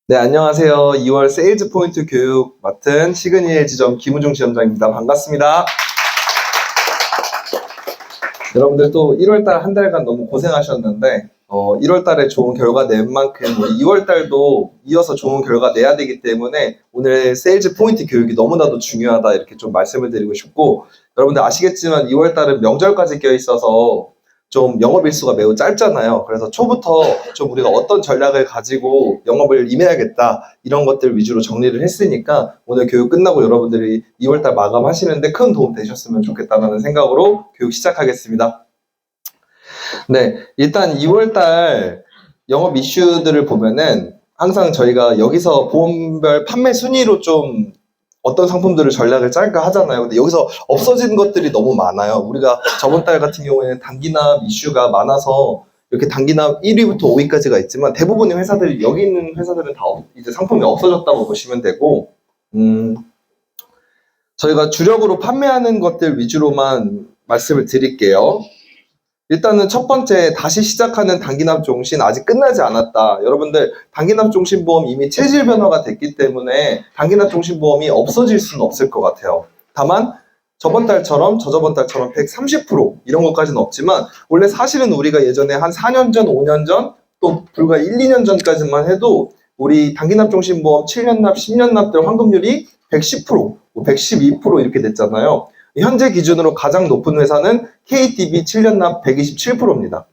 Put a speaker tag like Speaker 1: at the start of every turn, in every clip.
Speaker 1: 네, 안녕하세요. 2월 세일즈 포인트 교육 맡은 시그니엘 지점 김우중 지점장입니다. 반갑습니다. 여러분들 또 1월달 한 달간 너무 고생하셨는데 1월달에 좋은 결과 낸 만큼 우리 2월달도 이어서 좋은 결과 내야 되기 때문에 오늘 세일즈 포인트 교육이 너무나도 중요하다 이렇게 좀 말씀을 드리고 싶고, 여러분들 아시겠지만 2월달은 명절까지 껴있어서 좀 영업일수가 매우 짧잖아요. 그래서 초부터 좀 우리가 어떤 전략을 가지고 영업을 임해야겠다 이런 것들 위주로 정리를 했으니까 오늘 교육 끝나고 여러분들이 2월달 마감하시는데 큰 도움 되셨으면 좋겠다는 생각으로 교육 시작하겠습니다. 네, 일단 2월달 영업 이슈들을 보면은 항상 저희가 여기서 보험별 판매 순위로 좀 어떤 상품들을 전략을 짤까 하잖아요. 근데 여기서 없어진 것들이 너무 많아요. 우리가 저번 달 같은 경우에는 단기납 이슈가 많아서 이렇게 단기납 1위부터 5위까지가 있지만 대부분의 회사들이, 여기 있는 회사들은 다 이제 상품이 없어졌다고 보시면 되고, 저희가 주력으로 판매하는 것들 위주로만 말씀을 드릴게요. 일단은 첫 번째, 다시 시작하는 단기납 종신 아직 끝나지 않았다. 여러분들 단기납 종신보험 이미 체질 변화가 됐기 때문에 단기납 종신보험이 없어질 수는 없을 것 같아요. 다만 저번 달처럼 저저번 달처럼 130% 이런 것까지는 없지만, 원래 사실은 우리가 예전에 한 4년 전, 5년 전, 또 불과 1, 2년 전까지만 해도 우리 단기납 종신보험 7년 납, 10년 납들 환급률이 110%, 112% 이렇게 됐잖아요. 현재 기준으로 가장 높은 회사는 KTB 7년 납 127%입니다.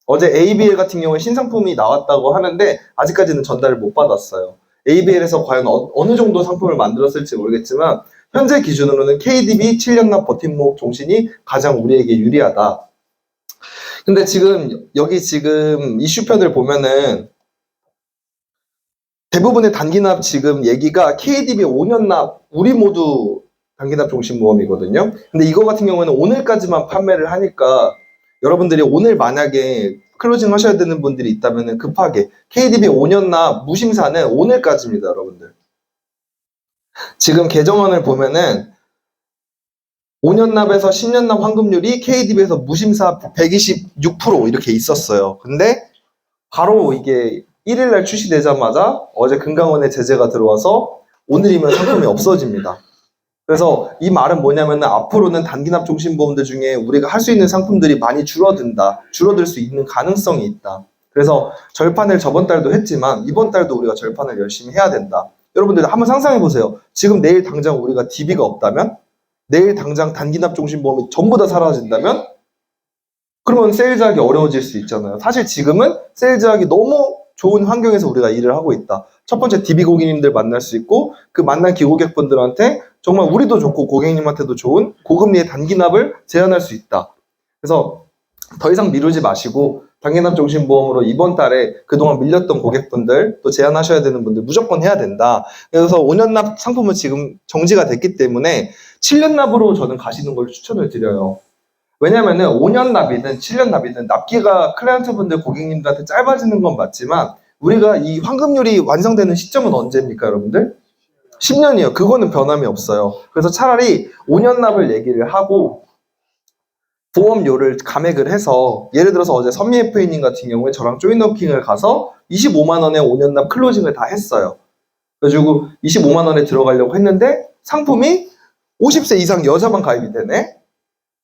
Speaker 1: 어제 ABL 같은 경우에 신상품이 나왔다고 하는데 아직까지는 전달을 못 받았어요. ABL에서 과연 어느 정도 상품을 만들었을지 모르겠지만 현재 기준으로는 KTB 7년 납 버팀목 종신이 가장 우리에게 유리하다. 근데 지금 여기 지금 이슈편을 보면은 대부분의 단기납 지금 얘기가 KTB 5년 납 우리 모두 단기납 종신보험이거든요. 근데 이거 같은 경우는 오늘까지만 판매를 하니까 여러분들이 오늘 만약에 클로징 하셔야 되는 분들이 있다면 급하게 KTB 5년 납 무심사는 오늘까지입니다, 여러분들. 지금 개정안을 보면은 5년 납에서 10년 납 환급률이 KTB에서 무심사 126% 이렇게 있었어요. 근데 바로 이게 1일날 출시되자마자 어제 금감원의 제재가 들어와서 오늘이면 상품이 없어집니다. 그래서 이 말은 뭐냐면 앞으로는 단기납 종신보험들 중에 우리가 할 수 있는 상품들이 많이 줄어든다. 줄어들 수 있는 가능성이 있다. 그래서 절판을 저번 달도 했지만 이번 달도 우리가 절판을 열심히 해야 된다. 여러분들 한번 상상해 보세요. 지금 내일 당장 우리가 DB가 없다면, 내일 당장 단기납 종신보험이 전부 다 사라진다면, 그러면 세일즈하기 어려워질 수 있잖아요. 사실 지금은 세일즈하기 너무 좋은 환경에서 우리가 일을 하고 있다. 첫 번째, DB 고객님들 만날 수 있고 그 만난 기고객분들한테 정말 우리도 좋고 고객님한테도 좋은 고금리의 단기납을 제안할 수 있다. 그래서 더 이상 미루지 마시고 단기납 종신보험으로 이번 달에 그동안 밀렸던 고객분들, 또 제안하셔야 되는 분들 무조건 해야 된다. 그래서 5년 납 상품은 지금 정지가 됐기 때문에 7년 납으로 저는 가시는 걸 추천을 드려요. 왜냐면은 5년 납이든 7년 납이든 납기가 클라이언트 분들 고객님들한테 짧아지는 건 맞지만 우리가 이 환급률이 완성되는 시점은 언제입니까, 여러분들? 10년이요. 그거는 변함이 없어요. 그래서 차라리 5년 납을 얘기를 하고 보험료를 감액을 해서, 예를 들어서 어제 선미 FA님 같은 경우에 저랑 조인워킹을 가서 25만 원에 5년 납 클로징을 다 했어요. 그래가지고 25만 원에 들어가려고 했는데 상품이 50세 이상 여자만 가입이 되네?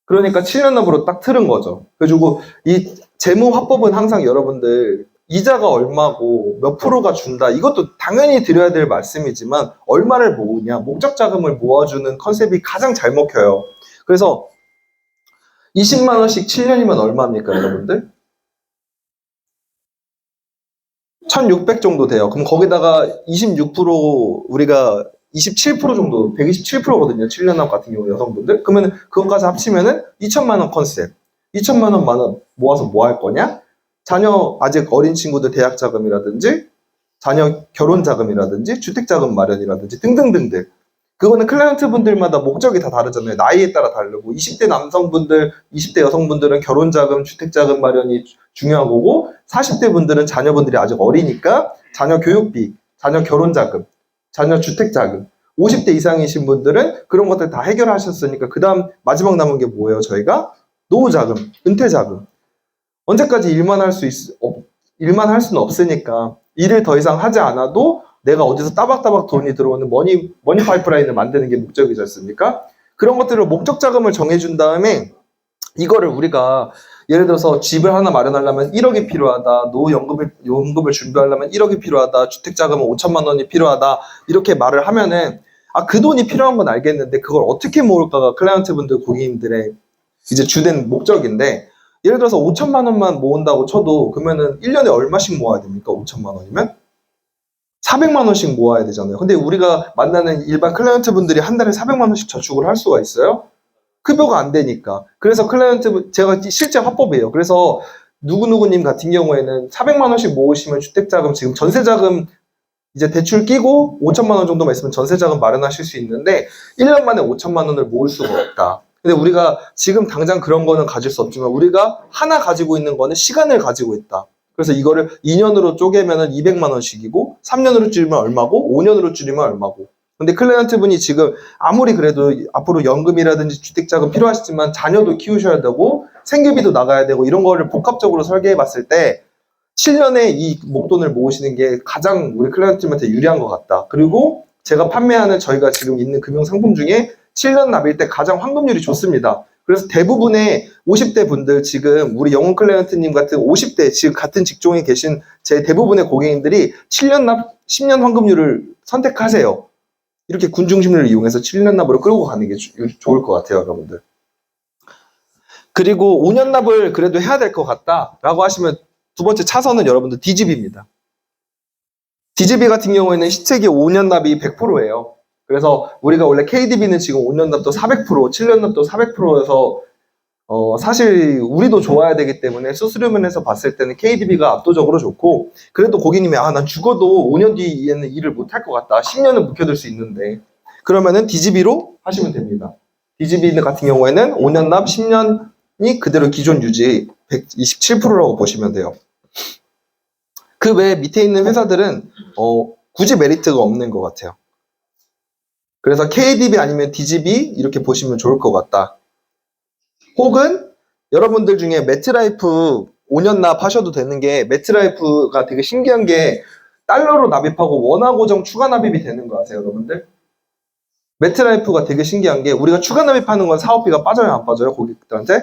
Speaker 1: 그러니까 7년 납으로 딱 틀은 거죠. 그래가지고 이 재무 화법은 항상 여러분들 이자가 얼마고 몇 프로가 준다, 이것도 당연히 드려야 될 말씀이지만 얼마를 모으냐, 목적 자금을 모아주는 컨셉이 가장 잘 먹혀요. 그래서 20만 원씩 7년이면 얼마입니까, 여러분들? 1600 정도 돼요. 그럼 거기다가 26% 우리가 27% 정도, 127%거든요. 7년 납 같은 경우 여성분들. 그러면 그것까지 합치면은 2천만 원 컨셉. 2천만 원 모아서 뭐 할 거냐? 자녀 아직 어린 친구들 대학 자금이라든지, 자녀 결혼 자금이라든지, 주택 자금 마련이라든지 등등등등. 그거는 클라이언트 분들마다 목적이 다 다르잖아요. 나이에 따라 다르고, 20대 남성분들, 20대 여성분들은 결혼 자금, 주택 자금 마련이 중요한 거고, 40대 분들은 자녀분들이 아직 어리니까 자녀 교육비, 자녀 결혼 자금, 자녀 주택 자금, 50대 이상이신 분들은 그런 것들 다 해결하셨으니까 그 다음 마지막 남은 게 뭐예요? 저희가 노후 자금, 은퇴 자금. 언제까지 일만 할 수는 없으니까 일을 더 이상 하지 않아도 내가 어디서 따박따박 돈이 들어오는 머니 파이프라인을 만드는 게 목적이지 않습니까? 그런 것들을 목적 자금을 정해준 다음에 이거를 우리가 예를 들어서 집을 하나 마련하려면 1억이 필요하다. 노후연금을 준비하려면 1억이 필요하다. 주택자금은 5천만 원이 필요하다. 이렇게 말을 하면은 그 돈이 필요한 건 알겠는데 그걸 어떻게 모을까가 클라이언트분들, 고객님들의 이제 주된 목적인데 예를 들어서 5천만 원만 모은다고 쳐도 그러면은 1년에 얼마씩 모아야 됩니까? 5천만 원이면? 400만 원씩 모아야 되잖아요. 근데 우리가 만나는 일반 클라이언트 분들이 한 달에 400만 원씩 저축을 할 수가 있어요? 급여가 안 되니까. 그래서 제가 실제 화법이에요. 그래서 누구누구님 같은 경우에는 400만 원씩 모으시면 주택자금, 지금 전세자금 이제 대출 끼고 5천만 원 정도만 있으면 전세자금 마련하실 수 있는데 1년 만에 5천만 원을 모을 수가 없다. 근데 우리가 지금 당장 그런 거는 가질 수 없지만 우리가 하나 가지고 있는 거는 시간을 가지고 있다. 그래서 이거를 2년으로 쪼개면은 200만 원씩이고 3년으로 줄이면 얼마고 5년으로 줄이면 얼마고. 근데 클라이언트 분이 지금 아무리 그래도 앞으로 연금이라든지 주택자금 필요하시지만 자녀도 키우셔야 되고 생계비도 나가야 되고 이런 거를 복합적으로 설계해 봤을 때 7년에 이 목돈을 모으시는 게 가장 우리 클라이언트한테 유리한 것 같다. 그리고 제가 판매하는 저희가 지금 있는 금융상품 중에 7년 납일 때 가장 환급률이 좋습니다. 그래서 대부분의 50대 분들 지금 우리 영혼 클라이언트님 같은 50대 지금 같은 직종에 계신 제 대부분의 고객님들이 7년 납 10년 환급률을 선택하세요. 이렇게 군중심리를 이용해서 7년 납으로 끌고 가는 게 좋을 것 같아요, 여러분들. 그리고 5년 납을 그래도 해야 될 것 같다라고 하시면 두 번째 차선은 여러분들 DGB입니다. DGB 같은 경우에는 시책이 5년 납이 100%예요. 그래서 우리가 원래 KDB는 지금 5년 납도 400%, 7년 납도 400%에서 사실 우리도 좋아야 되기 때문에 수수료면에서 봤을 때는 KDB가 압도적으로 좋고 그래도 고객님이 난 죽어도 5년 뒤에는 일을 못할 것 같다. 10년은 묵혀둘 수 있는데 그러면은 DGB로 하시면 됩니다. DGB 같은 경우에는 5년 납 10년이 그대로 기존 유지 127%라고 보시면 돼요. 그 외에 밑에 있는 회사들은 굳이 메리트가 없는 것 같아요. 그래서 KDB 아니면 DGB 이렇게 보시면 좋을 것 같다. 혹은 여러분들 중에 매트라이프 5년 납 하셔도 되는 게 매트라이프가 되게 신기한 게 달러로 납입하고 원화 고정 추가 납입이 되는 거 아세요, 여러분들? 매트라이프가 되게 신기한 게 우리가 추가 납입하는 건 사업비가 빠져요, 안 빠져요, 고객들한테?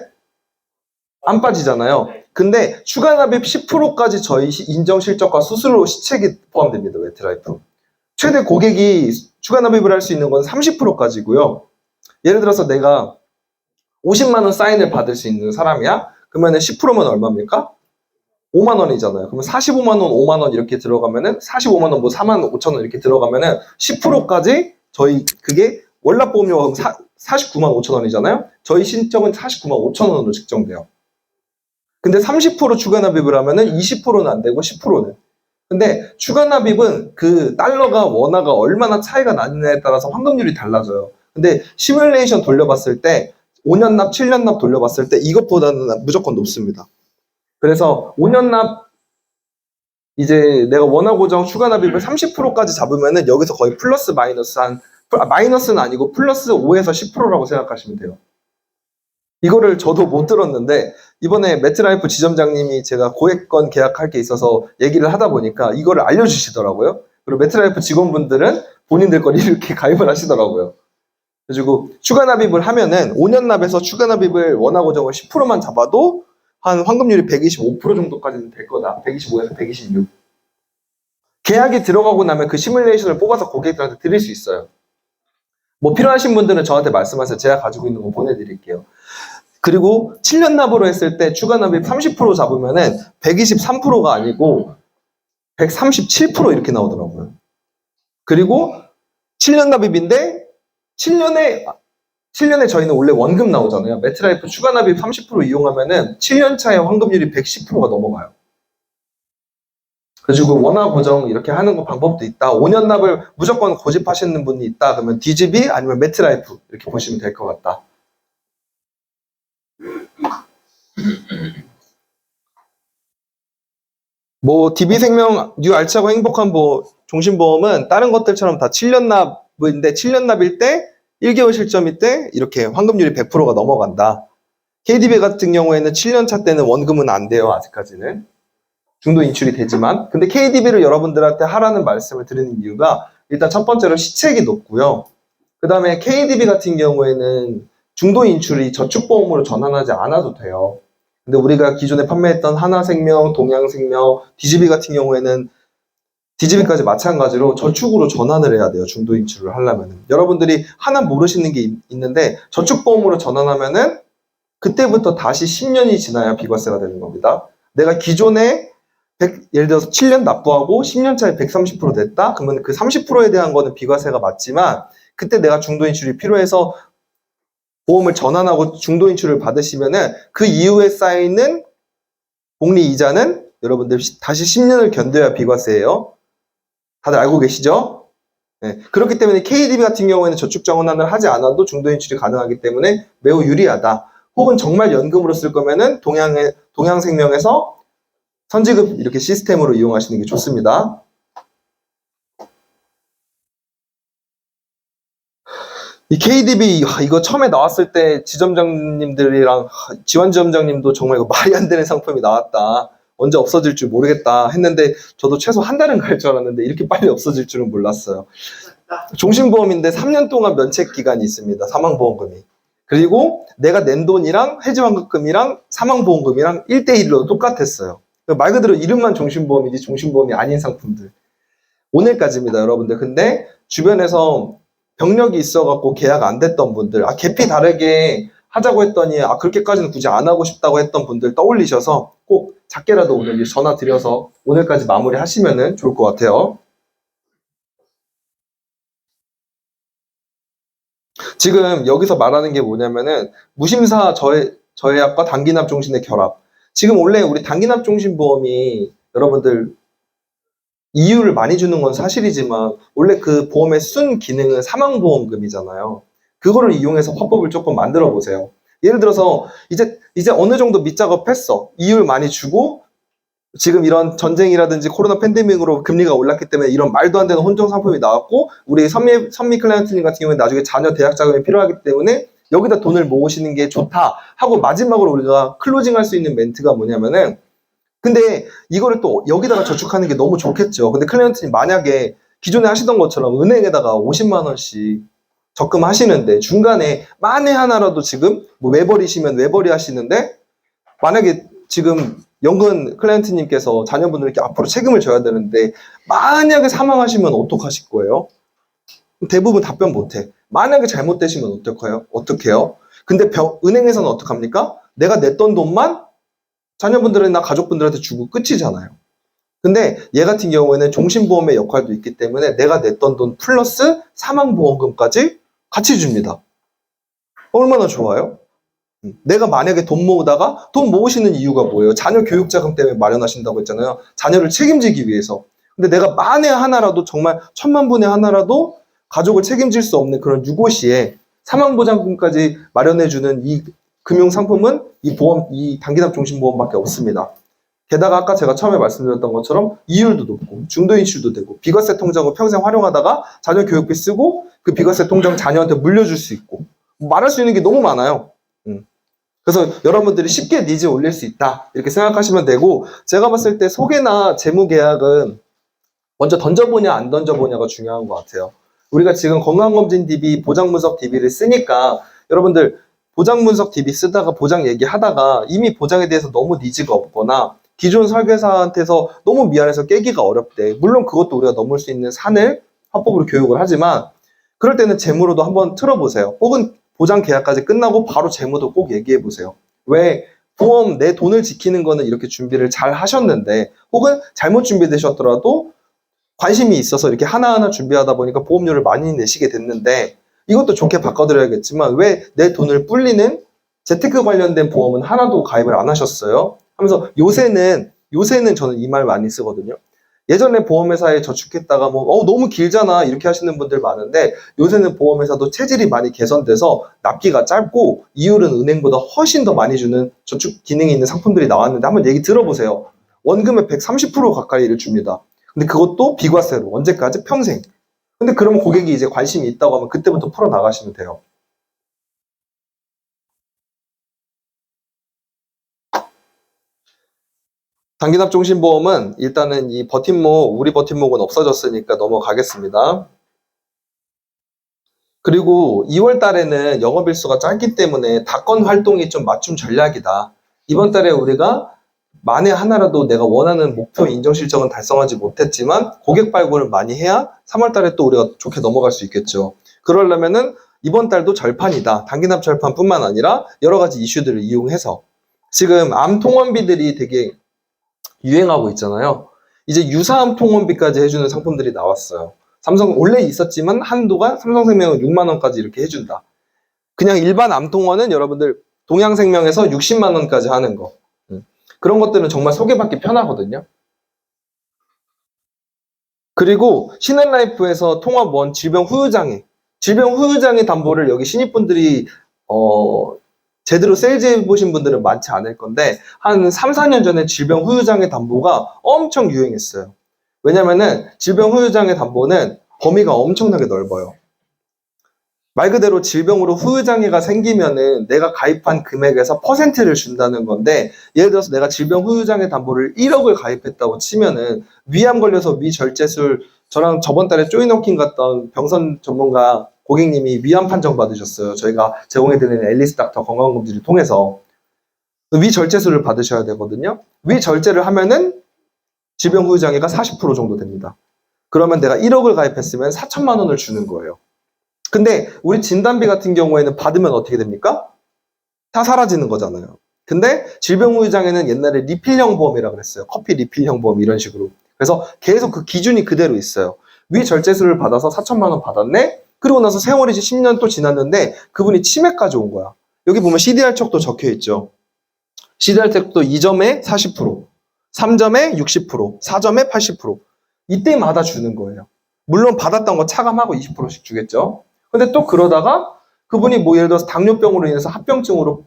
Speaker 1: 안 빠지잖아요. 근데 추가 납입 10%까지 저희 인정 실적과 수수료 시책이 포함됩니다, 매트라이프. 최대 고객이 추가 납입을 할 수 있는 건 30%까지고요. 예를 들어서 내가 50만 원 사인을 받을 수 있는 사람이야? 그러면 10%면 얼마입니까? 5만 원이잖아요. 그러면 45만 원, 5만 원 이렇게 들어가면은 45만 원, 뭐 4만 5천 원 이렇게 들어가면은 10%까지 저희 그게 월납보험료가 49만 5천 원이잖아요. 저희 신청은 49만 5천 원으로 측정돼요. 근데 30% 추가 납입을 하면은 20%는 안 되고 10%는. 근데 추가 납입은 그 달러가 원화가 얼마나 차이가 나느냐에 따라서 환급률이 달라져요. 근데 시뮬레이션 돌려봤을 때 5년 납, 7년 납 돌려봤을 때 이것보다는 무조건 높습니다. 그래서 5년 납 이제 내가 원화 고정 추가 납입을 30%까지 잡으면은 여기서 거의 플러스 마이너스 마이너스는 아니고 플러스 5에서 10%라고 생각하시면 돼요. 이거를 저도 못 들었는데 이번에 매트라이프 지점장님이 제가 고액건 계약할 게 있어서 얘기를 하다 보니까 이거를 알려주시더라고요. 그리고 매트라이프 직원분들은 본인들 걸 이렇게 가입을 하시더라고요. 그래가지고 추가 납입을 하면은 5년 납에서 추가 납입을 원화 고정을 10%만 잡아도 한 환급률이 125% 정도까지는 될 거다. 125에서 126. 계약이 들어가고 나면 그 시뮬레이션을 뽑아서 고객들한테 드릴 수 있어요. 뭐 필요하신 분들은 저한테 말씀하세요. 제가 가지고 있는 거 보내드릴게요. 그리고 7년 납으로 했을 때 추가 납입 30% 잡으면은 123%가 아니고 137% 이렇게 나오더라고요. 그리고 7년 납입인데 7년에 저희는 원래 원금 나오잖아요. 매트라이프 추가 납입 30% 이용하면은 7년 차에 환급률이 110%가 넘어가요. 그래가지고 원화 고정 이렇게 하는 거 방법도 있다. 5년 납을 무조건 고집하시는 분이 있다. 그러면 DGB 아니면 매트라이프 이렇게 보시면 될 것 같다. 뭐 DB생명 뉴 알차고 행복한 종신보험은 다른 것들처럼 다 7년 납인데 7년 납일 때 1개월 실점일 때 이렇게 환급률이 100%가 넘어간다. KDB 같은 경우에는 7년 차 때는 원금은 안 돼요, 아직까지는. 중도 인출이 되지만, 근데 KDB를 여러분들한테 하라는 말씀을 드리는 이유가 일단 첫 번째로 시책이 높고요. 그 다음에 KDB 같은 경우에는 중도 인출이 저축보험으로 전환하지 않아도 돼요. 근데 우리가 기존에 판매했던 하나생명, 동양생명, DGB 같은 경우에는 DGB까지 마찬가지로 저축으로 전환을 해야 돼요. 중도 인출을 하려면은. 여러분들이 하나 모르시는 게 있는데 저축보험으로 전환하면은 그때부터 다시 10년이 지나야 비과세가 되는 겁니다. 내가 기존에 예를 들어서 7년 납부하고 10년 차에 130% 냈다? 그러면 그 30%에 대한 거는 비과세가 맞지만 그때 내가 중도 인출이 필요해서 보험을 전환하고 중도 인출을 받으시면은 그 이후에 쌓이는 복리 이자는 여러분들 다시 10년을 견뎌야 비과세예요. 다들 알고 계시죠? 네. 그렇기 때문에 KDB 같은 경우에는 저축 정환을 하지 않아도 중도 인출이 가능하기 때문에 매우 유리하다. 혹은 정말 연금으로 쓸 거면은 동양생명에서 선지급 이렇게 시스템으로 이용하시는 게 좋습니다. 이 KDB 이거 처음에 나왔을 때 지점장님들이랑 지원지점장님도 정말 이거 말이 안 되는 상품이 나왔다. 언제 없어질 줄 모르겠다 했는데 저도 최소 한 달은 갈 줄 알았는데 이렇게 빨리 없어질 줄은 몰랐어요. 종신보험인데 3년 동안 면책 기간이 있습니다. 사망보험금이. 그리고 내가 낸 돈이랑 해지환급금이랑 사망보험금이랑 1대1로 똑같았어요. 말 그대로 이름만 종신보험이지 종신보험이 아닌 상품들. 오늘까지입니다, 여러분들. 근데 주변에서 병력이 있어갖고 계약 안 됐던 분들, 계피 다르게 하자고 했더니 그렇게까지는 굳이 안 하고 싶다고 했던 분들 떠올리셔서 꼭 작게라도 오늘 전화 드려서 오늘까지 마무리 하시면 좋을 것 같아요. 지금 여기서 말하는 게 뭐냐면은 무심사 저해약과 단기납 종신의 결합. 지금 원래 우리 단기납 종신보험이 여러분들 이유를 많이 주는 건 사실이지만 원래 그 보험의 순 기능은 사망보험금이잖아요. 그거를 이용해서 화법을 조금 만들어 보세요. 예를 들어서 이제 어느 정도 밑작업 했어. 이율 많이 주고 지금 이런 전쟁이라든지 코로나 팬데믹으로 금리가 올랐기 때문에 이런 말도 안 되는 혼종 상품이 나왔고 우리 선미 클라이언트님 같은 경우는 나중에 자녀 대학 자금이 필요하기 때문에 여기다 돈을 모으시는 게 좋다 하고 마지막으로 우리가 클로징 할 수 있는 멘트가 뭐냐면은 근데 이거를 또 여기다가 저축하는 게 너무 좋겠죠. 근데 클라이언트님 만약에 기존에 하시던 것처럼 은행에다가 50만 원씩 적금하시는데 중간에 만에 하나라도 지금 뭐 외벌이시면 외벌이 하시는데 만약에 지금 연금 클라이언트님께서 자녀분들께 앞으로 책임을 져야 되는데 만약에 사망하시면 어떡하실 거예요? 대부분 답변 못해. 만약에 잘못되시면 어떡해요? 근데 은행에서는 어떡합니까? 내가 냈던 돈만 자녀분들이나 가족분들한테 주고 끝이잖아요. 근데 얘 같은 경우에는 종신보험의 역할도 있기 때문에 내가 냈던 돈 플러스 사망보험금까지 같이 줍니다. 얼마나 좋아요? 내가 만약에 돈 모으다가 돈 모으시는 이유가 뭐예요? 자녀 교육자금 때문에 마련하신다고 했잖아요. 자녀를 책임지기 위해서. 근데 내가 만에 하나라도 정말 천만 분의 하나라도 가족을 책임질 수 없는 그런 유고시에 사망보장금까지 마련해주는 이 금융상품은 이 단기납 종신보험밖에 없습니다. 게다가 아까 제가 처음에 말씀드렸던 것처럼 이율도 높고 중도 인출도 되고 비과세 통장을 평생 활용하다가 자녀 교육비 쓰고 그 비과세 통장 자녀한테 물려줄 수 있고 말할 수 있는 게 너무 많아요. 그래서 여러분들이 쉽게 니즈 올릴 수 있다 이렇게 생각하시면 되고 제가 봤을 때 소개나 재무계약은 먼저 던져보냐 안 던져보냐가 중요한 것 같아요. 우리가 지금 건강검진 DB, 보장분석 DB를 쓰니까 여러분들 보장분석 DB 쓰다가 보장 얘기하다가 이미 보장에 대해서 너무 니즈가 없거나 기존 설계사한테서 너무 미안해서 깨기가 어렵대. 물론 그것도 우리가 넘을 수 있는 산을 화법으로 교육을 하지만 그럴 때는 재무로도 한번 틀어보세요. 혹은 보장 계약까지 끝나고 바로 재무도 꼭 얘기해 보세요. 왜 보험 내 돈을 지키는 거는 이렇게 준비를 잘 하셨는데 혹은 잘못 준비되셨더라도 관심이 있어서 이렇게 하나하나 준비하다 보니까 보험료를 많이 내시게 됐는데 이것도 좋게 바꿔드려야겠지만 왜 내 돈을 불리는 재테크 관련된 보험은 하나도 가입을 안 하셨어요? 하면서 요새는 저는 이 말 많이 쓰거든요. 예전에 보험회사에 저축했다가 너무 길잖아 이렇게 하시는 분들 많은데 요새는 보험회사도 체질이 많이 개선돼서 납기가 짧고 이율은 은행보다 훨씬 더 많이 주는 저축 기능이 있는 상품들이 나왔는데 한번 얘기 들어보세요. 원금의 130% 가까이를 줍니다. 근데 그것도 비과세로 언제까지? 평생. 근데 그러면 고객이 이제 관심이 있다고 하면 그때부터 풀어 나가시면 돼요. 단기납종신보험은 일단은 이 버팀목, 우리 버팀목은 없어졌으니까 넘어가겠습니다. 그리고 2월 달에는 영업일수가 짧기 때문에 닷건 활동이 좀 맞춤 전략이다. 이번 달에 우리가 만에 하나라도 내가 원하는 목표 인정 실적은 달성하지 못했지만 고객 발굴을 많이 해야 3월 달에 또 우리가 좋게 넘어갈 수 있겠죠. 그러려면은 이번 달도 절판이다. 단기납 절판뿐만 아니라 여러 가지 이슈들을 이용해서 지금 암 통원비들이 되게 유행하고 있잖아요. 이제 유사암 통원비까지 해주는 상품들이 나왔어요. 삼성 원래 있었지만 한도가 삼성생명은 6만 원까지 이렇게 해준다. 그냥 일반 암통원은 여러분들 동양생명에서 60만 원까지 하는 거. 그런 것들은 정말 소개받기 편하거든요. 그리고 신한라이프에서 통합원 질병 후유장애 담보를 여기 신입분들이 제대로 세일즈 해보신 분들은 많지 않을 건데 한 3, 4년 전에 질병 후유장애 담보가 엄청 유행했어요. 왜냐면은 질병 후유장애 담보는 범위가 엄청나게 넓어요. 말 그대로 질병으로 후유장애가 생기면은 내가 가입한 금액에서 퍼센트를 준다는 건데 예를 들어서 내가 질병 후유장애 담보를 1억을 가입했다고 치면은 위암 걸려서 위절제술 저랑 저번 달에 조이너킹 갔던 병선 전문가 고객님이 위암 판정 받으셨어요. 저희가 제공해드리는 앨리스 닥터 건강검진을 통해서 위절제술을 받으셔야 되거든요. 위절제를 하면은 질병 후유장애가 40% 정도 됩니다. 그러면 내가 1억을 가입했으면 4천만 원을 주는 거예요. 근데 우리 진단비 같은 경우에는 받으면 어떻게 됩니까? 다 사라지는 거잖아요. 근데 질병 후유장애는 옛날에 리필형 보험이라고 그랬어요. 커피 리필형 보험 이런 식으로. 그래서 계속 그 기준이 그대로 있어요. 위절제술을 받아서 4천만 원 받았네? 그러고 나서 세월이 이제 10년 또 지났는데 그분이 치매까지 온 거야. 여기 보면 CDR 척도 적혀 있죠. CDR 척도 2점에 40%, 3점에 60%, 4점에 80%. 이때마다 주는 거예요. 물론 받았던 거 차감하고 20%씩 주겠죠. 근데 또 그러다가 그분이 뭐 예를 들어서 당뇨병으로 인해서 합병증으로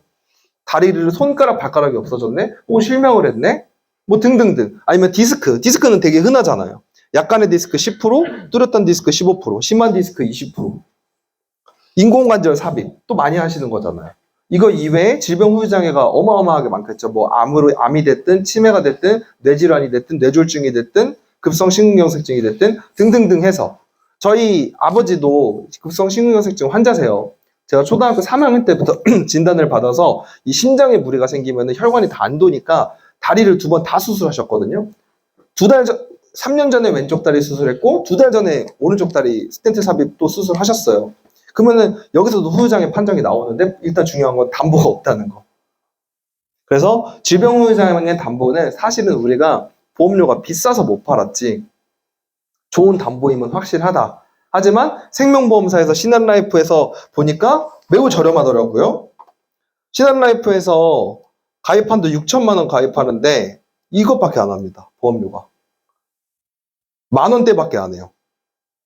Speaker 1: 다리를 손가락 발가락이 없어졌네? 혹은 실명을 했네? 뭐 등등등. 아니면 디스크는 되게 흔하잖아요. 약간의 디스크 10%, 뚜렷한 디스크 15%, 심한 디스크 20%. 인공관절 삽입 또 많이 하시는 거잖아요. 이거 이외에 질병 후유장애가 어마어마하게 많겠죠. 뭐 암이 됐든 치매가 됐든 뇌질환이 됐든 뇌졸중이 됐든 급성 심근경색증이 됐든 등등등 해서 저희 아버지도 급성 심근경색증 환자세요. 제가 초등학교 3학년 때부터 진단을 받아서 이 심장에 무리가 생기면 혈관이 다 안 도니까 다리를 2번 다 수술하셨거든요. 3년 전에 왼쪽 다리 수술했고 2달 전에 오른쪽 다리 스텐트 삽입 또 수술하셨어요. 그러면은 여기서도 후유장애 판정이 나오는데 일단 중요한 건 담보가 없다는 거. 그래서 질병 후유장애 담보는 사실은 우리가 보험료가 비싸서 못 팔았지 좋은 담보임은 확실하다. 하지만 생명보험사에서 신한라이프에서 보니까 매우 저렴하더라고요. 신한라이프에서 가입한도 6천만 원 가입하는데 이것밖에 안 합니다. 보험료가. 10,000원대밖에 안 해요.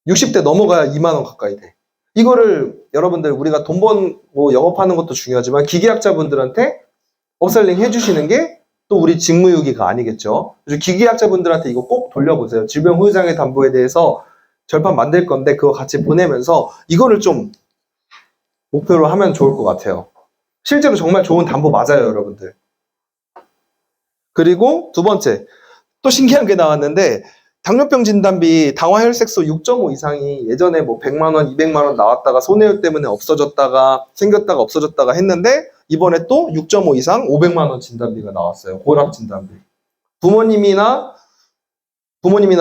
Speaker 1: 60대 넘어가야 2만 원 가까이 돼. 이거를 여러분들 우리가 돈 벌고 영업하는 것도 중요하지만 기계약자분들한테 업셀링 해주시는 게 또 우리 직무유기가 아니겠죠. 그래서 기계약자분들한테 이거 꼭 돌려보세요. 질병 후유장애 담보에 대해서 절판 만들 건데 그거 같이 보내면서 이거를 좀 목표로 하면 좋을 것 같아요. 실제로 정말 좋은 담보 맞아요, 여러분들. 그리고 두 번째, 또 신기한 게 나왔는데 당뇨병 진단비 당화 혈색소 6.5 이상이 예전에 뭐 100만 원, 200만 원 나왔다가 손해율 때문에 없어졌다가 생겼다가 없어졌다가 했는데 이번에 또 6.5 이상 500만 원 진단비가 나왔어요. 고혈압 진단비. 부모님이나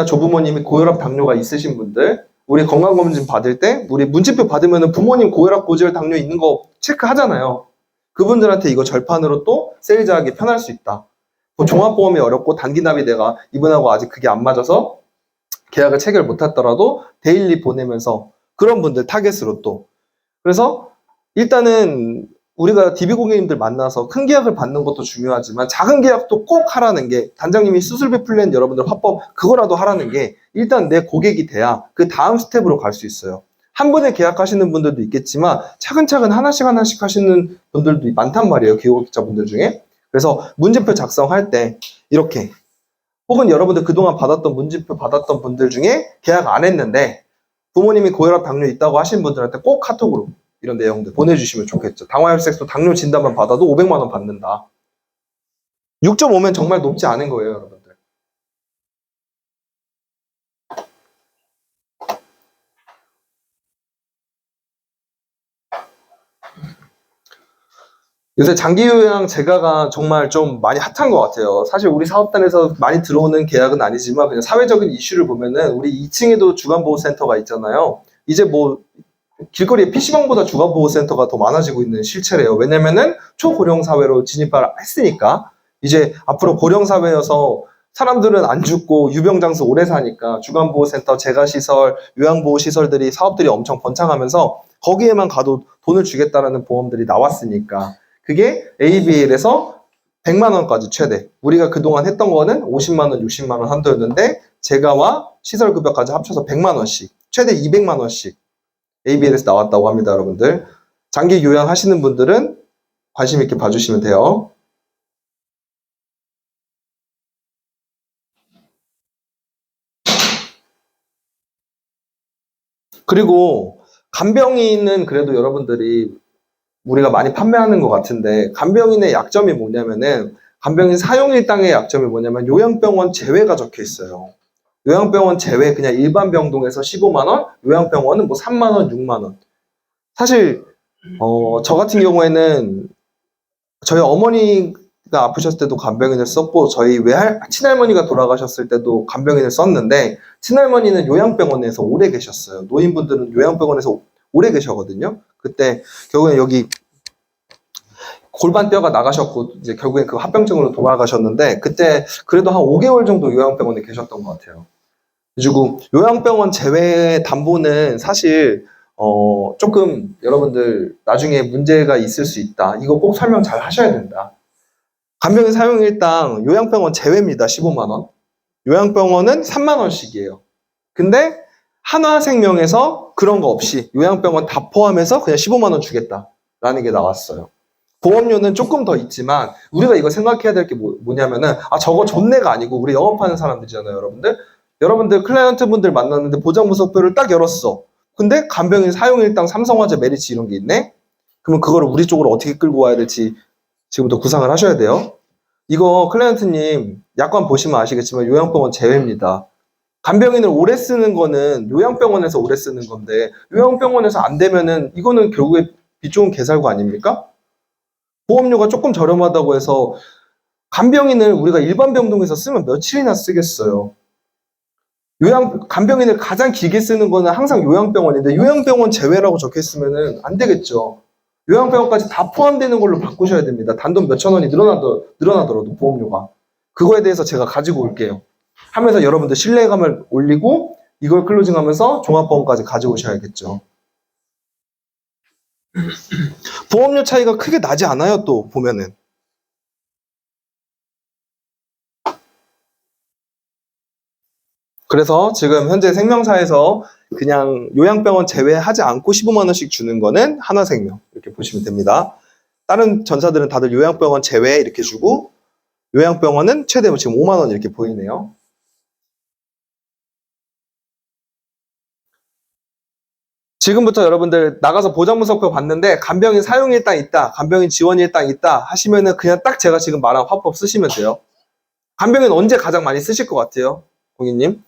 Speaker 1: 조부모님이 고혈압 당뇨가 있으신 분들 우리 건강검진 받을 때 우리 문진표 받으면 부모님 고혈압 고지혈 당뇨 있는 거 체크하잖아요. 그분들한테 이거 절판으로 또 세일즈하기 편할 수 있다. 종합보험이 어렵고 단기납이 내가 이분하고 아직 그게 안 맞아서 계약을 체결 못했더라도 데일리 보내면서 그런 분들 타겟으로 또 그래서 일단은 우리가 DB 고객님들 만나서 큰 계약을 받는 것도 중요하지만 작은 계약도 꼭 하라는 게 단장님이 수술비 플랜 여러분들 화법 그거라도 하라는 게 일단 내 고객이 돼야 그 다음 스텝으로 갈 수 있어요. 한 번에 계약하시는 분들도 있겠지만 차근차근 하나씩 하시는 분들도 많단 말이에요. 기업자분들 중에. 그래서 문진표 작성할 때 이렇게 혹은 여러분들 그동안 받았던 문진표 받았던 분들 중에 계약 안 했는데 부모님이 고혈압 당뇨 있다고 하신 분들한테 꼭 카톡으로 이런 내용들 보내주시면 좋겠죠. 당화혈색소 당뇨 진단만 받아도 500만 원 받는다. 6.5면 정말 높지 않은 거예요, 여러분들. 요새 장기 요양 재가가 정말 좀 많이 핫한 것 같아요. 사실 우리 사업단에서 많이 들어오는 계약은 아니지만 그냥 사회적인 이슈를 보면은 우리 2층에도 주간보호센터가 있잖아요. 이제 뭐 길거리에 PC방보다 주간보호센터가 더 많아지고 있는 실체래요. 왜냐면은 초고령 사회로 진입을 했으니까 이제 앞으로 고령 사회여서 사람들은 안 죽고 유병장수 오래 사니까 주간보호센터, 재가시설, 요양보호시설들이 사업들이 엄청 번창하면서 거기에만 가도 돈을 주겠다라는 보험들이 나왔으니까 그게 ABL에서 100만 원까지 최대. 우리가 그동안 했던 거는 50만 원, 60만 원 한도였는데 재가와 시설급여까지 합쳐서 100만 원씩, 최대 200만 원씩 ABL에서 나왔다고 합니다, 여러분들. 장기 요양하시는 분들은 관심 있게 봐주시면 돼요. 그리고 간병인은 그래도 여러분들이 우리가 많이 판매하는 것 같은데 간병인의 약점이 뭐냐면은 간병인 사용일당의 약점이 뭐냐면 요양병원 제외가 적혀 있어요. 요양병원 제외 그냥 일반 병동에서 15만 원, 요양병원은 뭐 3만 원, 6만 원. 사실 저 같은 경우에는 저희 어머니가 아프셨을 때도 간병인을 썼고 저희 친할머니가 돌아가셨을 때도 간병인을 썼는데 친할머니는 요양병원에서 오래 계셨어요. 노인분들은 요양병원에서 오래 계셔거든요. 그때 결국엔 여기 골반뼈가 나가셨고 이제 결국엔 그 합병증으로 돌아가셨는데 그때 그래도 한 5개월 정도 요양병원에 계셨던 것 같아요. 그리고 요양병원 제외 담보는 사실 조금 여러분들 나중에 문제가 있을 수 있다. 이거 꼭 설명 잘 하셔야 된다. 간병인 사용일당 요양병원 제외입니다. 15만 원. 요양병원은 3만 원씩이에요. 근데 한화생명에서 그런 거 없이 요양병원 다 포함해서 그냥 15만 원 주겠다라는 게 나왔어요. 보험료는 조금 더 있지만 우리가 이거 생각해야 될 게 뭐냐면은 저거 존내가 아니고 우리 영업하는 사람들이잖아요, 여러분들. 여러분들 클라이언트 분들 만났는데 보장무석표를 딱 열었어. 근데 간병인 사용일당 삼성화재 메리츠 이런 게 있네? 그러면 그거를 우리 쪽으로 어떻게 끌고 와야 될지 지금부터 구상을 하셔야 돼요. 이거 클라이언트님 약관 보시면 아시겠지만 요양병원 제외입니다. 간병인을 오래 쓰는 거는 요양병원에서 오래 쓰는 건데 요양병원에서 안 되면은 이거는 결국에 빚 좋은 개살구 아닙니까? 보험료가 조금 저렴하다고 해서 간병인을 우리가 일반 병동에서 쓰면 며칠이나 쓰겠어요. 간병인을 가장 길게 쓰는 거는 항상 요양병원인데 요양병원 제외라고 적혀 있으면은 안 되겠죠. 요양병원까지 다 포함되는 걸로 바꾸셔야 됩니다. 단돈 몇천 원이 늘어나더라도 보험료가. 그거에 대해서 제가 가지고 올게요. 하면서 여러분들 신뢰감을 올리고 이걸 클로징하면서 종합보험까지 가져오셔야겠죠. 보험료 차이가 크게 나지 않아요, 또 보면은. 그래서 지금 현재 생명사에서 그냥 요양병원 제외하지 않고 15만 원씩 주는 거는 한화생명 이렇게 보시면 됩니다. 다른 전사들은 다들 요양병원 제외 이렇게 주고 요양병원은 최대 지금 5만 원 이렇게 보이네요. 지금부터 여러분들 나가서 보장무석표 봤는데 간병인 사용일당 있다, 간병인 지원일당 있다 하시면은 그냥 딱 제가 지금 말한 화법 쓰시면 돼요. 간병인 언제 가장 많이 쓰실 것 같아요, 고객님?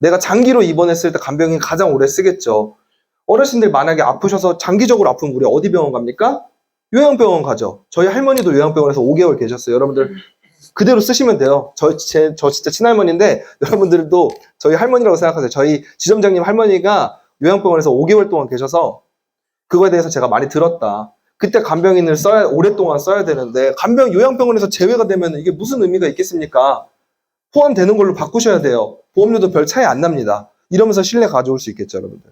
Speaker 1: 내가 장기로 입원했을 때 간병인 가장 오래 쓰겠죠. 어르신들 만약에 아프셔서 장기적으로 아프면 우리 어디 병원 갑니까? 요양병원 가죠. 저희 할머니도 요양병원에서 5개월 계셨어요. 여러분들 그대로 쓰시면 돼요. 저 진짜 친할머니인데 여러분들도 저희 할머니라고 생각하세요. 저희 지점장님 할머니가 요양병원에서 5개월 동안 계셔서 그거에 대해서 제가 많이 들었다. 그때 간병인을 오랫동안 써야 되는데 요양병원에서 제외가 되면 이게 무슨 의미가 있겠습니까? 포함되는 걸로 바꾸셔야 돼요. 보험료도 별 차이 안 납니다. 이러면서 신뢰 가져올 수 있겠죠, 여러분들.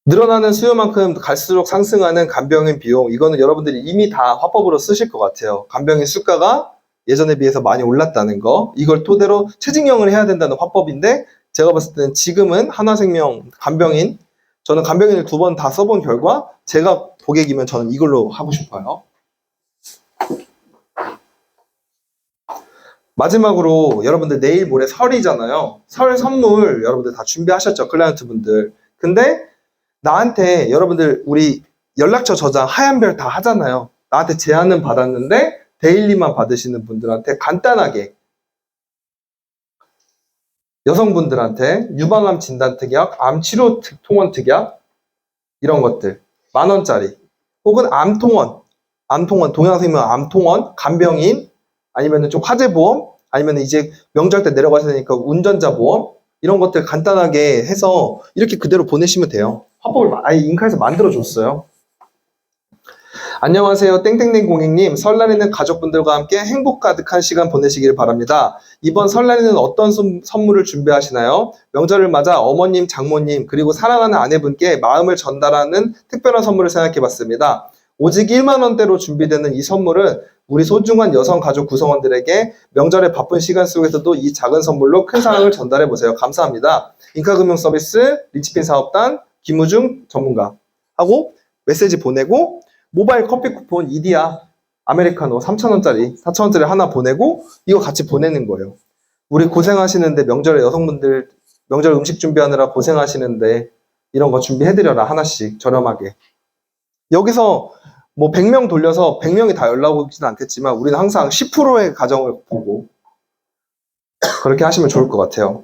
Speaker 1: 늘어나는 수요만큼 갈수록 상승하는 간병인 비용, 이거는 여러분들이 이미 다 화법으로 쓰실 것 같아요. 간병인 수가가 예전에 비해서 많이 올랐다는 거, 이걸 토대로 체증형을 해야 된다는 화법인데 제가 봤을 때는 지금은 한화생명 간병인, 저는 간병인을 2번 다 써본 결과 제가 고객이면 저는 이걸로 하고 싶어요. 마지막으로 여러분들 내일 모레 설이잖아요. 설 선물 여러분들 다 준비하셨죠? 클라이언트 분들. 근데 나한테 여러분들 우리 연락처 저장 하얀 별 다 하잖아요. 나한테 제안은 받았는데 데일리만 받으시는 분들한테 간단하게 여성분들한테 유방암 진단 특약, 암 치료 통원 특약, 이런 것들 10,000원짜리 혹은 암통원 동양생명 암통원 간병인 아니면 좀 화재보험 아니면 이제 명절 때 내려가셔야 되니까 운전자 보험 이런 것들 간단하게 해서 이렇게 그대로 보내시면 돼요. 화법을 아예 인카에서 만들어줬어요. 안녕하세요. 땡땡땡 공익님. 설날에는 가족분들과 함께 행복 가득한 시간 보내시길 바랍니다. 이번 설날에는 어떤 선물을 준비하시나요? 명절을 맞아 어머님, 장모님, 그리고 사랑하는 아내분께 마음을 전달하는 특별한 선물을 생각해봤습니다. 오직 1만 원대로 준비되는 이 선물은 우리 소중한 여성 가족 구성원들에게 명절의 바쁜 시간 속에서도 이 작은 선물로 큰 사랑을 전달해보세요. 감사합니다. 인카금융서비스, 리치핀 사업단, 김우중 전문가 하고 메시지 보내고 모바일 커피 쿠폰 이디야 아메리카노 3,000원짜리 4,000원짜리 하나 보내고 이거 같이 보내는 거예요. 우리 고생하시는데 명절에 여성분들 명절 음식 준비하느라 고생하시는데 이런 거 준비해드려라 하나씩 저렴하게. 여기서 뭐 100명 돌려서 100명이 다 연락 오지는 않겠지만 우리는 항상 10%의 가정을 보고 그렇게 하시면 좋을 것 같아요.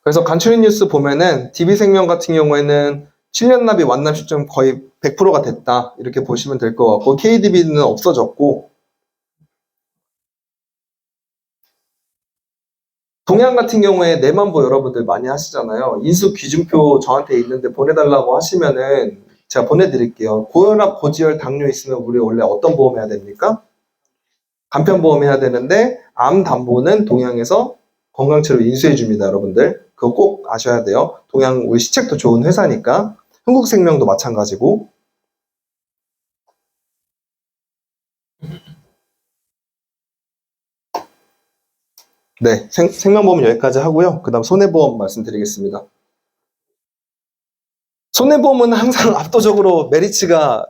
Speaker 1: 그래서 간추린 뉴스 보면은 DB생명 같은 경우에는 7년 납입 완납 시점 거의 100%가 됐다 이렇게 보시면 될 것 같고 KDB는 없어졌고 동양 같은 경우에 내만보 여러분들 많이 하시잖아요. 인수 기준표 저한테 있는데 보내달라고 하시면은 제가 보내드릴게요. 고혈압, 고지혈, 당뇨 있으면 우리 원래 어떤 보험 해야 됩니까? 간편보험 해야 되는데 암 담보는 동양에서 건강체로 인수해 줍니다, 여러분들. 그거 꼭 아셔야 돼요. 동양 우리 시책도 좋은 회사니까. 흥국생명도 마찬가지고. 네, 생명보험은 여기까지 하고요. 그 다음 손해보험 말씀드리겠습니다. 손해보험은 항상 압도적으로 메리츠가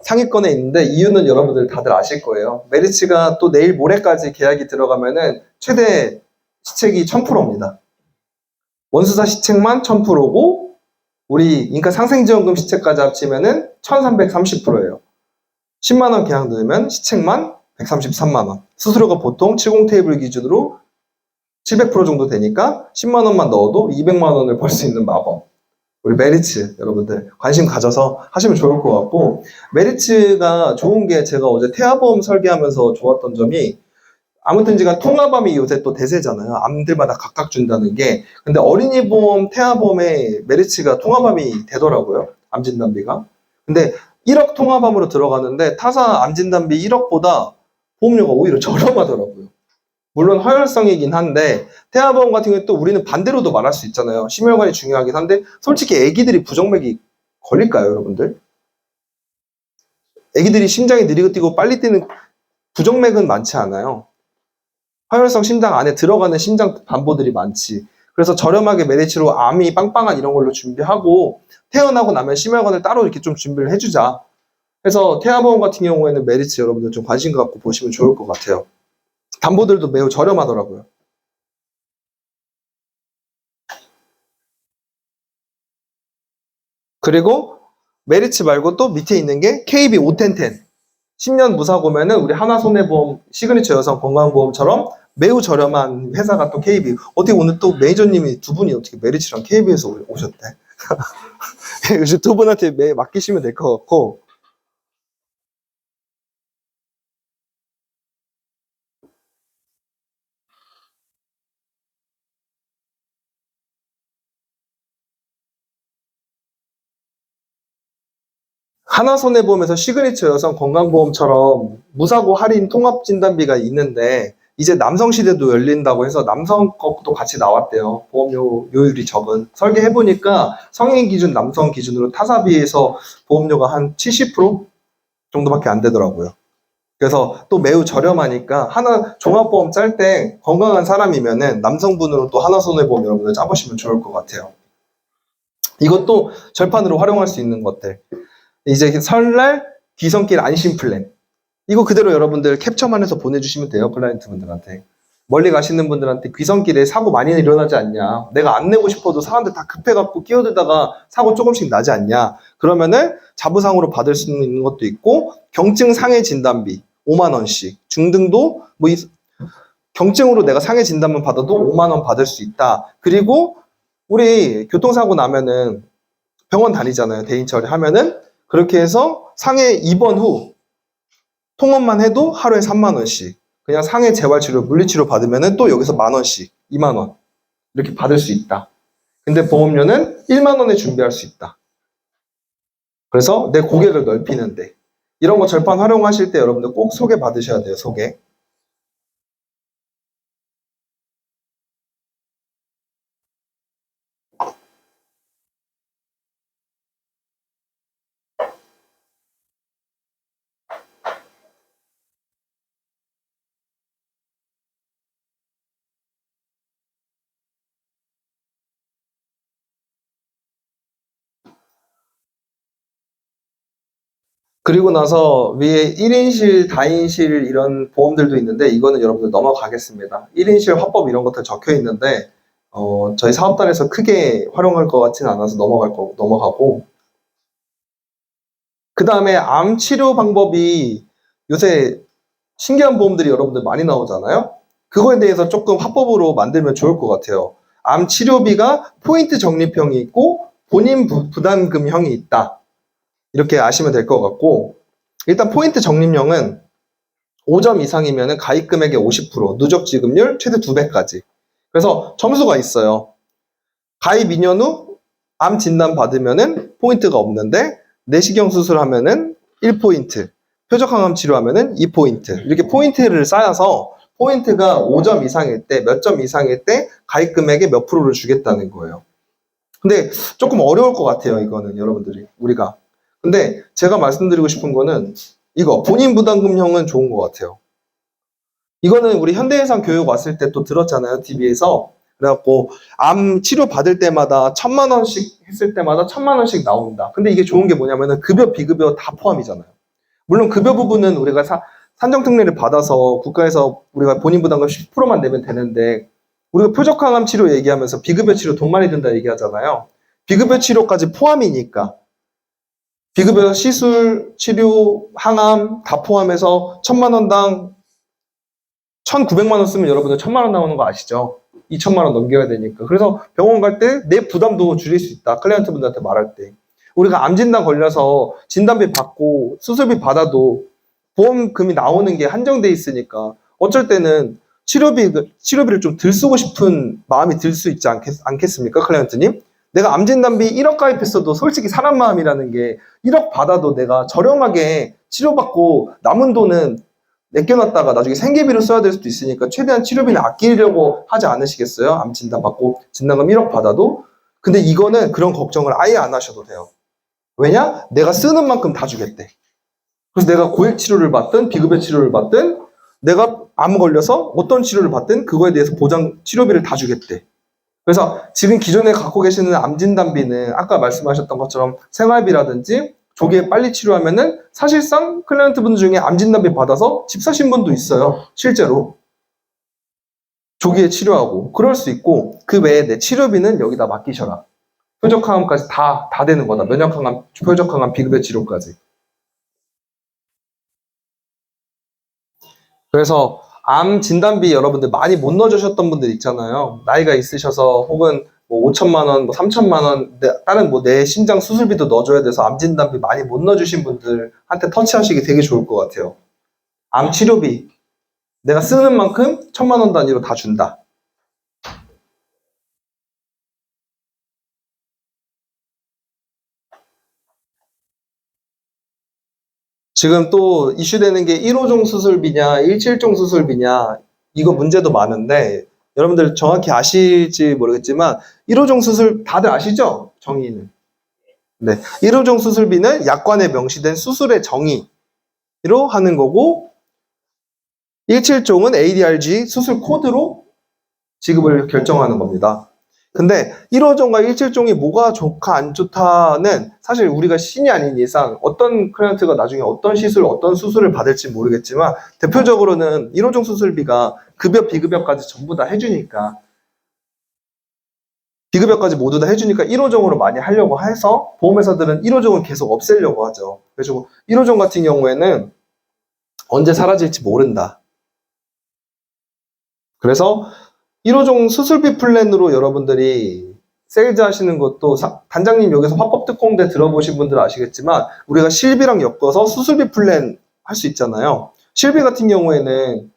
Speaker 1: 상위권에 있는데 이유는 여러분들 다들 아실 거예요. 메리츠가 또 내일 모레까지 계약이 들어가면은 최대 시책이 1000%입니다. 원수사 시책만 1000%고 우리 인카 상생지원금 시책까지 합치면은 1330%예요. 10만원 계약 넣으면 시책만 133만원. 수수료가 보통 70 테이블 기준으로 700% 정도 되니까 10만원만 넣어도 200만원을 벌 수 있는 마법. 우리 메리츠 여러분들 관심 가져서 하시면 좋을 것 같고 메리츠가 좋은 게 제가 어제 태아보험 설계하면서 좋았던 점이 아무튼지간 통합암이 요새 또 대세잖아요. 암들마다 각각 준다는 게. 근데 어린이 보험, 태아보험에 메리츠가 통합암이 되더라고요. 암 진단비가. 근데 1억 통합암으로 들어가는데 타사 암 진단비 1억보다 보험료가 오히려 저렴하더라고요. 물론 허혈성이긴 한데 태아보험 같은 경우에 또 우리는 반대로도 말할 수 있잖아요. 심혈관이 중요하긴 한데 솔직히 애기들이 부정맥이 걸릴까요, 여러분들? 애기들이 심장이 느리게 뛰고 빨리 뛰는 부정맥은 많지 않아요. 화혈성 심장 안에 들어가는 심장 반보들이 많지. 그래서 저렴하게 메리츠로 암이 빵빵한 이런 걸로 준비하고 태어나고 나면 심혈관을 따로 이렇게 좀 준비를 해주자. 그래서 태아보험 같은 경우에는 메리츠 여러분들 좀 관심 갖고 보시면 좋을 것 같아요. 담보들도 매우 저렴하더라고요. 그리고 메리츠 말고 또 밑에 있는 게 KB 51010. 10년 무사고면은 우리 하나손해보험 시그니처 여성 건강보험처럼 매우 저렴한 회사가 또 KB. 어떻게 오늘 또 매니저님이 두 분이 어떻게 메리츠랑 KB에서 오셨대? 요즘 두 분한테 맡기시면 될 것 같고. 하나손해보험에서 시그니처 여성 건강보험처럼 무사고 할인 통합진단비가 있는데 이제 남성시대도 열린다고 해서 남성 것도 같이 나왔대요. 보험료율이 적은. 설계해보니까 성인 기준, 남성 기준으로 타사비에서 보험료가 한 70% 정도밖에 안 되더라고요. 그래서 또 매우 저렴하니까 하나 종합보험 짤 때 건강한 사람이면은 남성분으로 또 하나손해보험 여러분들 짜보시면 좋을 것 같아요. 이것도 절판으로 활용할 수 있는 것들. 이제 설날 귀성길 안심 플랜. 이거 그대로 여러분들 캡처만 해서 보내주시면 돼요. 클라이언트 분들한테. 멀리 가시는 분들한테 귀성길에 사고 많이 일어나지 않냐. 내가 안 내고 싶어도 사람들 다 급해갖고 끼어들다가 사고 조금씩 나지 않냐. 그러면은 자부상으로 받을 수 있는 것도 있고 경증 상해 진단비 5만 원씩. 중등도 뭐 경증으로 내가 상해 진단만 받아도 5만 원 받을 수 있다. 그리고 우리 교통사고 나면은 병원 다니잖아요. 대인 처리하면은 그렇게 해서 상해 입원 후 통원만 해도 하루에 3만 원씩. 그냥 상해 재활치료, 물리치료 받으면은 또 여기서 만 원씩, 2만 원 이렇게 받을 수 있다. 근데 보험료는 1만 원에 준비할 수 있다. 그래서 내 고객을 넓히는데 이런 거 절판 활용하실 때 여러분들 꼭 소개 받으셔야 돼요. 소개. 그리고 나서 위에 1인실, 다인실 이런 보험들도 있는데 이거는 여러분들 넘어가겠습니다. 1인실 화법 이런 것들 적혀 있는데 저희 사업단에서 크게 활용할 것 같지는 않아서 넘어가고 그 다음에 암 치료 방법이 요새 신기한 보험들이 여러분들 많이 나오잖아요. 그거에 대해서 조금 화법으로 만들면 좋을 것 같아요. 암 치료비가 포인트 적립형이 있고 본인 부담금형이 있다. 이렇게 아시면 될 것 같고 일단 포인트 적립형은 5점 이상이면 가입 금액의 50%, 누적 지급률 최대 2배까지. 그래서 점수가 있어요. 가입 2년 후 암 진단 받으면은 포인트가 없는데 내시경 수술하면은 1포인트, 표적항암 치료하면은 2포인트. 이렇게 포인트를 쌓아서 포인트가 5점 이상일 때, 몇 점 이상일 때 가입 금액의 몇 프로를 주겠다는 거예요. 근데 조금 어려울 것 같아요, 이거는 여러분들이, 우리가. 근데 제가 말씀드리고 싶은 거는 이거 본인 부담금형은 좋은 것 같아요. 이거는 우리 현대해상 교육 왔을 때 또 들었잖아요, TV에서. 그래갖고 암 치료 받을 때마다 1,000만 원씩 했을 때마다 1,000만 원씩 나온다. 근데 이게 좋은 게 뭐냐면은 급여, 비급여 다 포함이잖아요. 물론 급여 부분은 우리가 산정특례를 받아서 국가에서 우리가 본인 부담금 10%만 내면 되는데 우리가 표적항암 치료 얘기하면서 비급여 치료 돈 많이 든다 얘기하잖아요. 비급여 치료까지 포함이니까 비급여 시술, 치료, 항암 다 포함해서 1,000만 원당 1,900만 원 쓰면 여러분들 1,000만 원 나오는 거 아시죠? 2,000만 원 넘겨야 되니까. 그래서 병원 갈 때 내 부담도 줄일 수 있다. 클라이언트 분들한테 말할 때. 우리가 암 진단 걸려서 진단비 받고 수술비 받아도 보험금이 나오는 게 한정돼 있으니까 어쩔 때는 치료비를 좀 덜 쓰고 싶은 마음이 들 수 있지 않겠습니까? 클라이언트님? 내가 암 진단비 1억 가입했어도 솔직히 사람 마음이라는 게 1억 받아도 내가 저렴하게 치료받고 남은 돈은 내껴놨다가 나중에 생계비로 써야 될 수도 있으니까 최대한 치료비는 아끼려고 하지 않으시겠어요? 암 진단 받고 진단금 1억 받아도. 근데 이거는 그런 걱정을 아예 안 하셔도 돼요. 왜냐? 내가 쓰는 만큼 다 주겠대. 그래서 내가 고액 치료를 받든 비급여 치료를 받든 내가 암 걸려서 어떤 치료를 받든 그거에 대해서 보장 치료비를 다 주겠대. 그래서 지금 기존에 갖고 계시는 암 진단비는 아까 말씀하셨던 것처럼 생활비라든지 조기에 빨리 치료하면은 사실상 클라이언트 분들 중에 암 진단비 받아서 집 사신 분도 있어요. 실제로. 조기에 치료하고. 그럴 수 있고 그 외에 내 치료비는 여기다 맡기셔라. 표적항암까지 다 되는 거다. 면역항암, 표적항암, 비급여 치료까지. 그래서 암 진단비 여러분들 많이 못 넣어주셨던 분들 있잖아요. 나이가 있으셔서 혹은 뭐 5천만 원, 뭐 3천만 원, 다른 뭐 내 심장 수술비도 넣어줘야 돼서 암 진단비 많이 못 넣어주신 분들한테 터치하시기 되게 좋을 것 같아요. 암 치료비 내가 쓰는 만큼 1,000만 원 단위로 다 준다. 지금 또 이슈되는 게 1호종 수술비냐 1실종 수술비냐 이거 문제도 많은데 여러분들 정확히 아실지 모르겠지만 1호종 수술 다들 아시죠? 정의는. 네, 1호종 수술비는 약관에 명시된 수술의 정의로 하는 거고 1실종은 ADRG 수술 코드로 지급을 결정하는 겁니다. 근데 1호종과 1실종이 뭐가 좋다 안 좋다는 사실 우리가 신이 아닌 이상 어떤 클라이언트가 나중에 어떤 시술, 어떤 수술을 받을지 모르겠지만 대표적으로는 1호종 수술비가 급여, 비급여까지 전부 다 해주니까 비급여까지 모두 다 해주니까 1호종으로 많이 하려고 해서 보험회사들은 1호종을 계속 없애려고 하죠. 그래서 1호종 같은 경우에는 언제 사라질지 모른다. 그래서 1호종 수술비 플랜으로 여러분들이 세일즈 하시는 것도 단장님 여기서 화법특공대 들어보신 분들 아시겠지만 우리가 실비랑 엮어서 수술비 플랜 할 수 있잖아요. 실비 같은 경우에는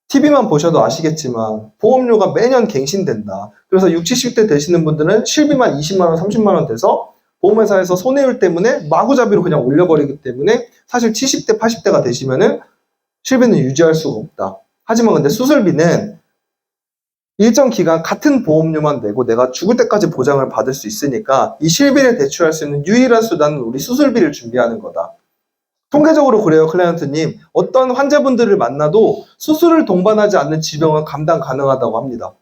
Speaker 1: TV만 보셔도 아시겠지만 보험료가 매년 갱신된다. 그래서 60, 70대 되시는 분들은 실비만 20만 원, 30만 원 돼서 보험회사에서 손해율 때문에 마구잡이로 그냥 올려버리기 때문에 사실 70대, 80대가 되시면은 실비는 유지할 수가 없다. 하지만 근데 수술비는 일정 기간 같은 보험료만 내고 내가 죽을 때까지 보장을 받을 수 있으니까 이 실비를 대출할 수 있는 유일한 수단은 우리 수술비를 준비하는 거다. 통계적으로 그래요, 클라이언트님. 어떤 환자분들을 만나도 수술을 동반하지 않는 질병은 감당 가능하다고 합니다.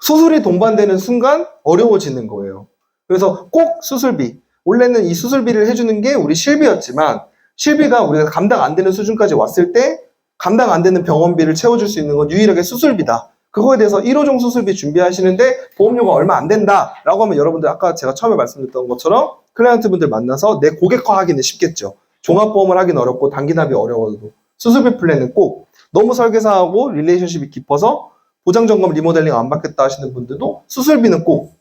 Speaker 1: 수술이 동반되는 순간 어려워지는 거예요. 그래서 꼭 수술비. 원래는 이 수술비를 해주는 게 우리 실비였지만 실비가 우리가 감당 안 되는 수준까지 왔을 때 감당 안 되는 병원비를 채워줄 수 있는 건 유일하게 수술비다. 그거에 대해서 1호종 수술비 준비하시는데 보험료가 얼마 안 된다라고 하면 여러분들 아까 제가 처음에 말씀드렸던 것처럼 클라이언트 분들 만나서 내 고객화 하기는 쉽겠죠. 종합보험을 하기는 어렵고 단기납이 어려워도 수술비 플랜은 꼭 너무 설계사하고 릴레이션십이 깊어서 보장점검 리모델링 안 받겠다 하시는 분들도 수술비는 꼭.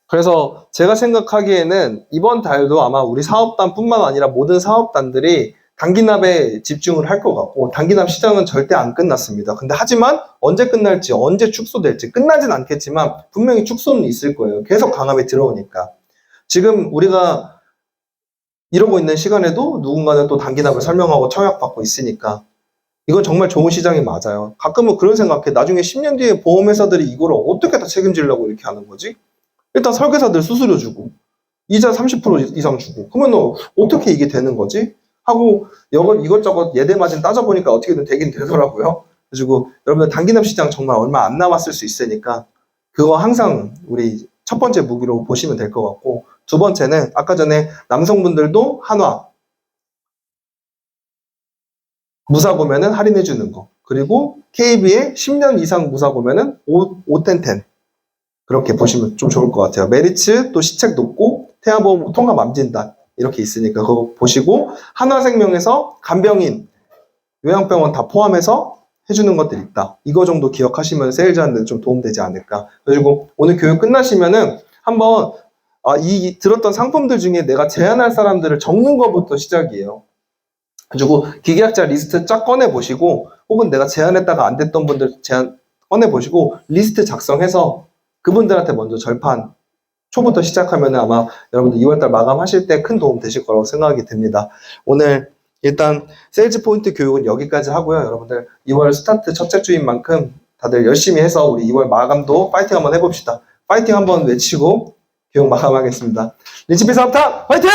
Speaker 1: 그래서 제가 생각하기에는 이번 달도 아마 우리 사업단뿐만 아니라 모든 사업단들이 단기납에 집중을 할 것 같고 단기납 시장은 절대 안 끝났습니다. 근데 하지만 언제 끝날지 언제 축소될지 끝나진 않겠지만 분명히 축소는 있을 거예요. 계속 강압이 들어오니까. 지금 우리가 이러고 있는 시간에도 누군가는 또 단기납을 설명하고 청약받고 있으니까 이건 정말 좋은 시장이 맞아요. 가끔은 그런 생각해. 나중에 10년 뒤에 보험회사들이 이걸 어떻게 다 책임지려고 이렇게 하는 거지? 일단 설계사들 수수료 주고 이자 30% 이상 주고 그러면 어떻게 이게 되는 거지? 하고 이것저것 예대마진 따져보니까 어떻게든 되긴 되더라고요. 그래가지고 여러분들 단기납 시장 정말 얼마 안 남았을 수 있으니까 그거 항상 우리 첫 번째 무기로 보시면 될 것 같고 두 번째는 아까 전에 남성분들도 한화 무사 보면은 할인해 주는 거 그리고 KB에 10년 이상 무사 보면은 5텐텐 그렇게 보시면 좀 좋을 것 같아요. 메리츠 또 시책 높고 태아보험 통합 암진단 이렇게 있으니까 그거 보시고 한화생명에서 간병인 요양병원 다 포함해서 해주는 것들이 있다. 이거 정도 기억하시면 세일즈하는 데 좀 도움되지 않을까. 그리고 오늘 교육 끝나시면은 한번 이 들었던 상품들 중에 내가 제안할 사람들을 적는 것부터 시작이에요. 그리고 기계학자 리스트 쫙 꺼내 보시고 혹은 내가 제안했다가 안 됐던 분들 제안 꺼내 보시고 리스트 작성해서 그분들한테 먼저 절판 초부터 시작하면 아마 여러분들 2월달 마감하실 때 큰 도움 되실 거라고 생각이 듭니다. 오늘 일단 세일즈 포인트 교육은 여기까지 하고요. 여러분들 2월 스타트 첫째 주인 만큼 다들 열심히 해서 우리 2월 마감도 파이팅 한번 해봅시다. 파이팅 한번 외치고 교육 마감하겠습니다. 리치피 사업탑 파이팅!